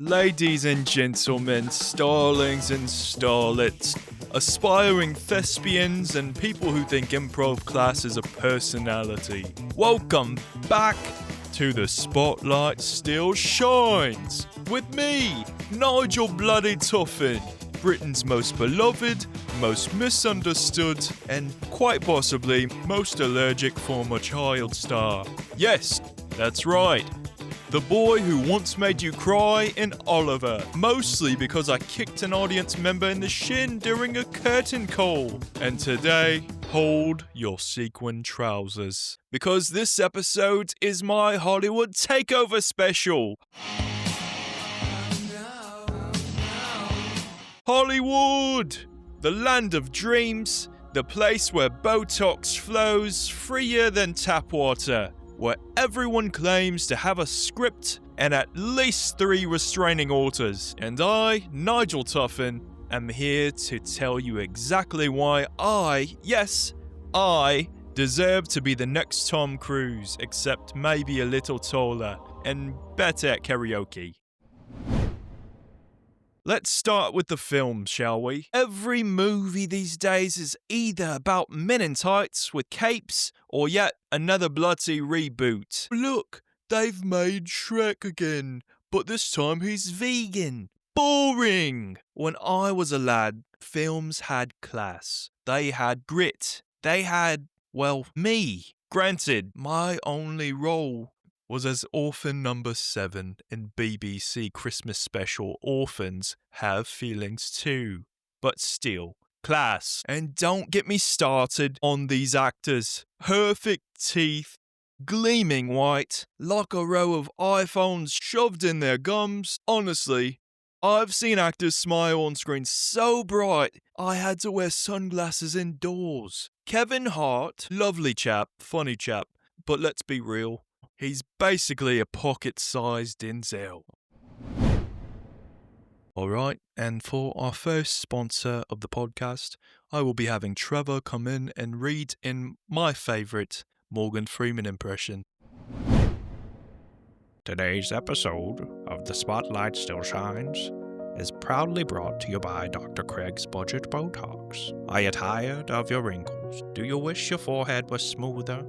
Ladies and gentlemen, starlings and starlets, aspiring thespians and people who think improv class is a personality, welcome back to The Spotlight Still Shines with me, Nigel Bloody Tuffin, Britain's most beloved, most misunderstood, and quite possibly most allergic former child star. Yes, that's right. The boy who once made you cry in Oliver, mostly because I kicked an audience member in the shin during a curtain call. And today, hold your sequin trousers, because this episode is my Hollywood Takeover special. Hollywood! The land of dreams, the place where Botox flows freer than tap water, where everyone claims to have a script and at least 3 restraining orders. And I, Nigel Tuffin, am here to tell you exactly why I deserve to be the next Tom Cruise, except maybe a little taller and better at karaoke. Let's start with the film, shall we? Every movie these days is either about men in tights with capes or yet another bloody reboot. Look, they've made Shrek again, but this time he's vegan. Boring! When I was a lad, films had class. They had grit. They had, well, me. Granted, my only role was as orphan number 7 in BBC Christmas special Orphans Have Feelings Too. But still, class. And don't get me started on these actors. Perfect teeth, gleaming white, like a row of iPhones shoved in their gums. Honestly, I've seen actors smile on screen so bright, I had to wear sunglasses indoors. Kevin Hart, lovely chap, funny chap, but let's be real. He's basically a pocket-sized Denzel. Alright, and for our first sponsor of the podcast, I will be having Trevor come in and read in my favourite Morgan Freeman impression. Today's episode of The Spotlight Still Shines is proudly brought to you by Dr. Craig's Budget Botox. Are you tired of your wrinkles? Do you wish your forehead was smoother?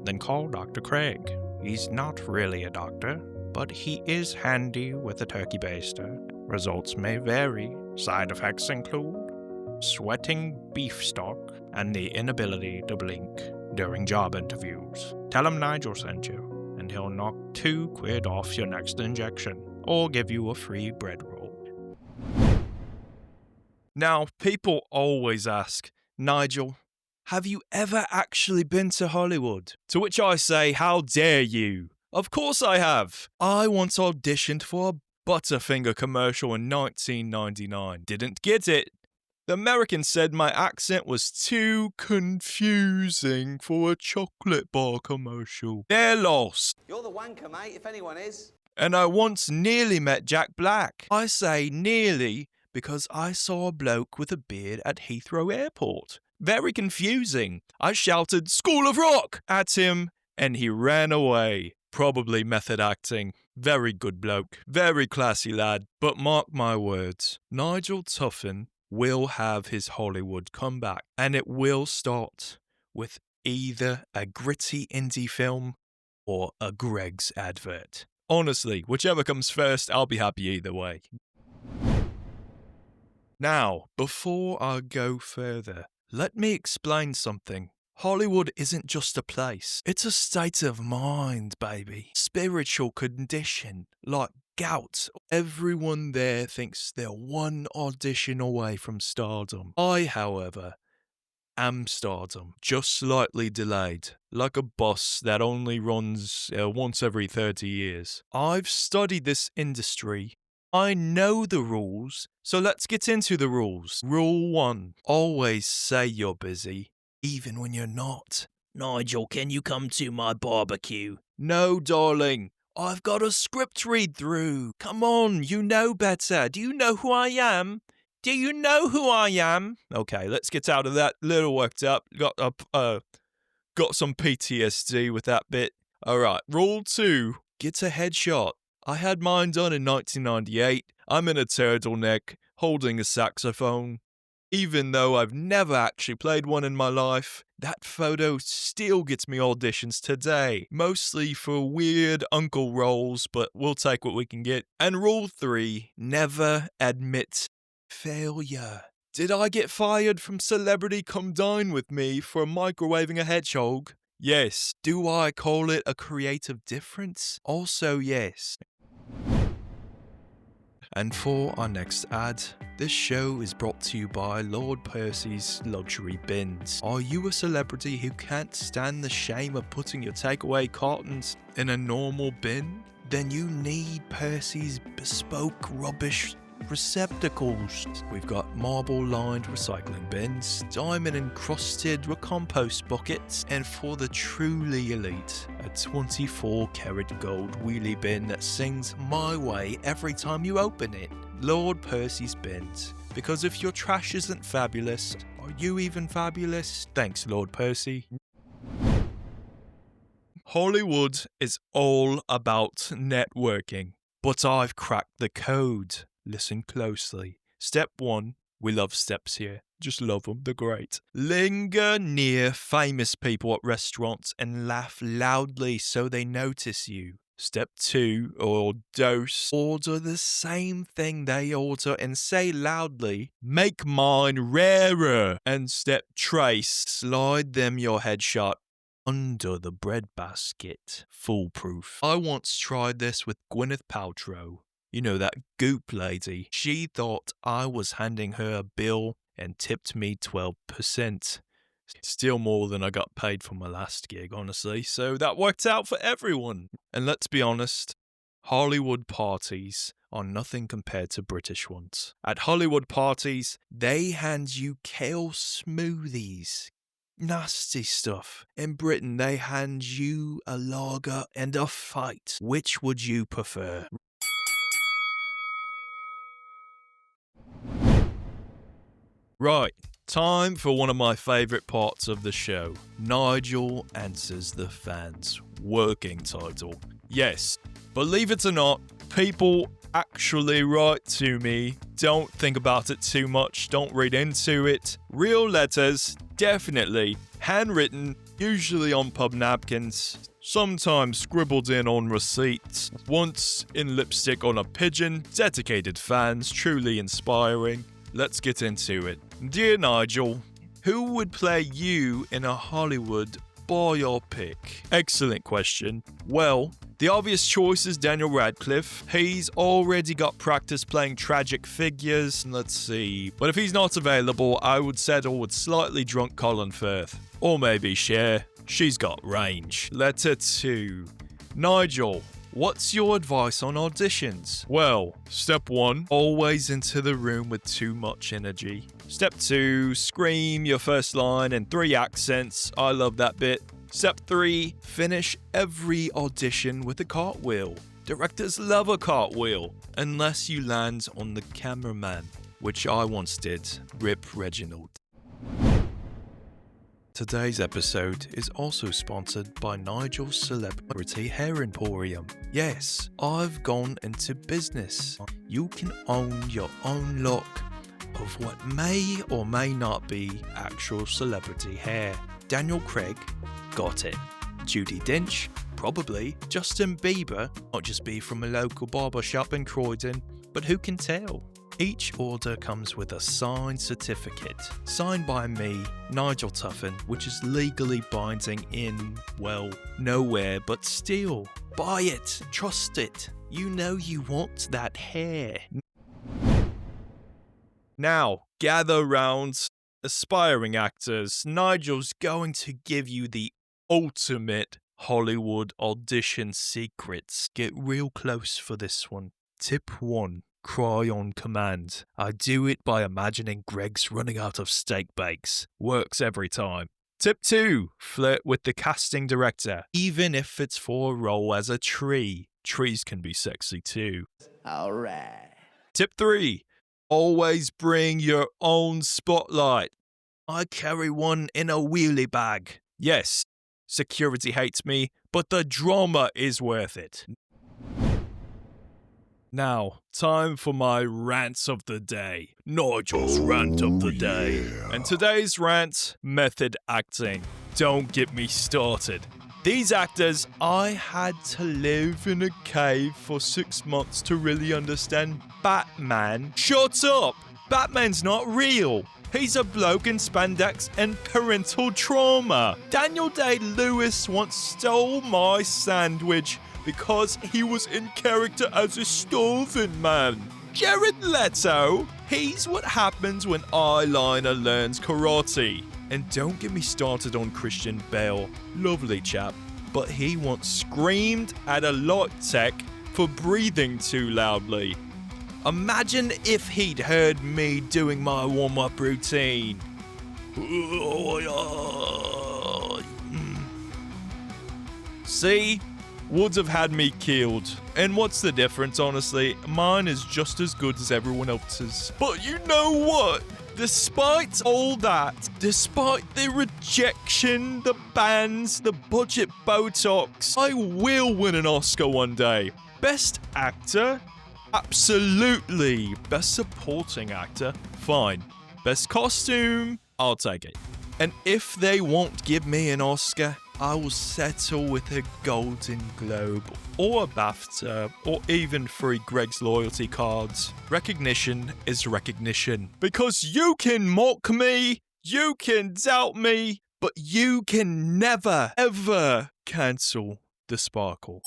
Then call Dr. Craig. He's not really a doctor, but he is handy with a turkey baster. Results may vary. Side effects include sweating beef stock and the inability to blink during job interviews. Tell him Nigel sent you, and he'll knock $2 off your next injection, or give you a free bread roll. Now, people always ask, Nigel, have you ever actually been to Hollywood? To which I say, how dare you? Of course I have. I once auditioned for a Butterfinger commercial in 1999. Didn't get it. The American said my accent was too confusing for a chocolate bar commercial. They're lost. You're the wanker, mate, if anyone is. And I once nearly met Jack Black. I say nearly because I saw a bloke with a beard at Heathrow Airport. Very confusing. I shouted, "School of Rock!" at him, and he ran away. Probably method acting. Very good bloke. Very classy lad. But mark my words, Nigel Tuffin will have his Hollywood comeback. And it will start with either a gritty indie film or a Greg's advert. Honestly, whichever comes first, I'll be happy either way. Now, before I go further, let me explain something. Hollywood isn't just a place. It's a state of mind, baby. Spiritual condition, like gout. Everyone there thinks they're one audition away from stardom. I, however, am stardom, just slightly delayed, like a bus that only runs once every 30 years. I've studied this industry. I know the rules, so let's get into the rules. Rule 1. Always say you're busy, even when you're not. Nigel, can you come to my barbecue? No, darling. I've got a script read through. Come on, you know better. Do you know who I am? Do you know who I am? Okay, let's get out of that. Little worked up. Got some PTSD with that bit. All right, rule 2. Get a headshot. I had mine done in 1998. I'm in a turtleneck, holding a saxophone. Even though I've never actually played one in my life, that photo still gets me auditions today. Mostly for weird uncle roles, but we'll take what we can get. And rule 3, never admit failure. Did I get fired from Celebrity Come Dine With Me for microwaving a hedgehog? Yes. Do I call it a creative difference? Also yes. And for our next ad, this show is brought to you by Lord Percy's Luxury Bins. Are you a celebrity who can't stand the shame of putting your takeaway cartons in a normal bin? Then you need Percy's bespoke rubbish receptacles. We've got marble-lined recycling bins, diamond-encrusted compost buckets, and for the truly elite, a 24-karat gold wheelie bin that sings My Way every time you open it. Lord Percy's Bins. Because if your trash isn't fabulous, are you even fabulous? Thanks, Lord Percy. Hollywood is all about networking, but I've cracked the code. Listen closely. Step 1. We love steps here. Just love them. They're great. Linger near famous people at restaurants and laugh loudly so they notice you. Step 2, or dose. Order the same thing they order and say loudly, make mine rarer. And step trace. Slide them your headshot under the breadbasket. Foolproof. I once tried this with Gwyneth Paltrow. You know, that goop lady. She thought I was handing her a bill and tipped me 12%. Still more than I got paid for my last gig, honestly. So that worked out for everyone. And let's be honest, Hollywood parties are nothing compared to British ones. At Hollywood parties, they hand you kale smoothies. Nasty stuff. In Britain, they hand you a lager and a fight. Which would you prefer? Right, time for one of my favourite parts of the show. Nigel Answers the Fans. Working title. Yes, believe it or not, people actually write to me. Don't think about it too much, don't read into it. Real letters, definitely. Handwritten, usually on pub napkins. Sometimes scribbled in on receipts. Once in lipstick on a pigeon. Dedicated fans, truly inspiring. Let's get into it. Dear Nigel, who would play you in a Hollywood biopic? Excellent question. Well, the obvious choice is Daniel Radcliffe. He's already got practice playing tragic figures. Let's see. But if he's not available, I would settle with slightly drunk Colin Firth. Or maybe Cher. She's got range. Letter 2. Nigel, what's your advice on auditions? Well, step 1, always into the room with too much energy. Step 2, scream your first line in 3 accents. I love that bit. Step 3, finish every audition with a cartwheel. Directors love a cartwheel, unless you land on the cameraman, which I once did. Rip Reginald. Today's episode is also sponsored by Nigel's Celebrity Hair Emporium. Yes, I've gone into business. You can own your own look of what may or may not be actual celebrity hair. Daniel Craig got it. Judi Dench, probably. Justin Bieber, might just be from a local barber shop in Croydon, but who can tell? Each order comes with a signed certificate, signed by me, Nigel Tuffin, which is legally binding in, well, nowhere, but still. Buy it, trust it. You know you want that hair. Now, gather round, aspiring actors. Nigel's going to give you the ultimate Hollywood audition secrets. Get real close for this one. Tip 1. Cry on command. I do it by imagining Greg's running out of steak bakes. Works every time. Tip 2. Flirt with the casting director, even if it's for a role as a tree. Trees can be sexy too. Alright. Tip 3. Always bring your own spotlight. I carry one in a wheelie bag. Yes, security hates me, but the drama is worth it. Now, time for my rants of the day. Nigel's rant of the day. Yeah. And today's rant, method acting. Don't get me started. These actors, I had to live in a cave for 6 months to really understand Batman. Shut up! Batman's not real. He's a bloke in spandex and parental trauma. Daniel Day-Lewis once stole my sandwich because he was in character as a starving man. Jared Leto, he's what happens when eyeliner learns karate. And don't get me started on Christian Bale, lovely chap, but he once screamed at a light tech for breathing too loudly. Imagine if he'd heard me doing my warm-up routine. See? Would have had me killed. And what's the difference, honestly? Mine is just as good as everyone else's. But you know what? Despite all that, despite the rejection, the bans, the budget Botox, I will win an Oscar one day. Best actor? Absolutely. Best supporting actor? Fine. Best costume? I'll take it. And if they won't give me an Oscar, I will settle with a Golden Globe or a BAFTA or even 3 Greg's loyalty cards. Recognition is recognition. Because you can mock me, you can doubt me, but you can never, ever cancel the sparkle.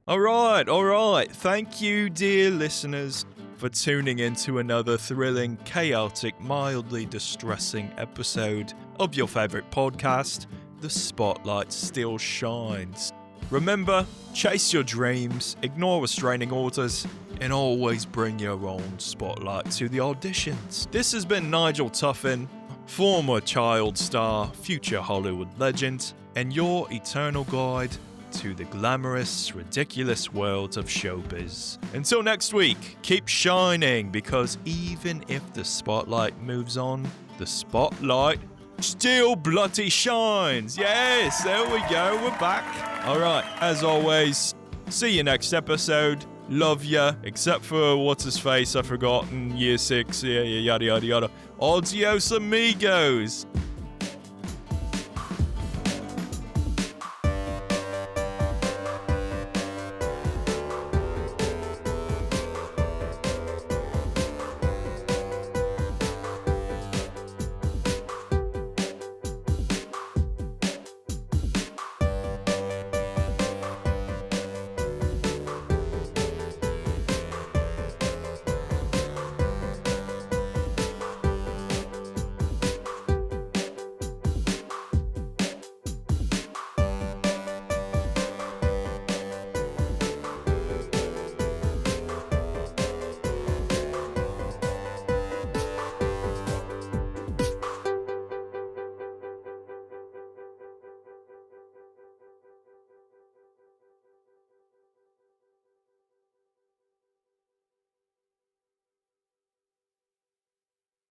Alright. Thank you, dear listeners, for tuning in to another thrilling, chaotic, mildly distressing episode of your favourite podcast, The Spotlight Still Shines. Remember, chase your dreams, ignore restraining orders, and always bring your own spotlight to the auditions. This has been Nigel Tuffin, former child star, future Hollywood legend, and your eternal guide to the glamorous, ridiculous world of showbiz. Until next week, keep shining, because even if the spotlight moves on, the spotlight still bloody shines. Yes, there we go, we're back. Alright, as always, see you next episode. Love ya, except for what's-his-face, I've forgotten, year 6, yada yada yada. Adios amigos.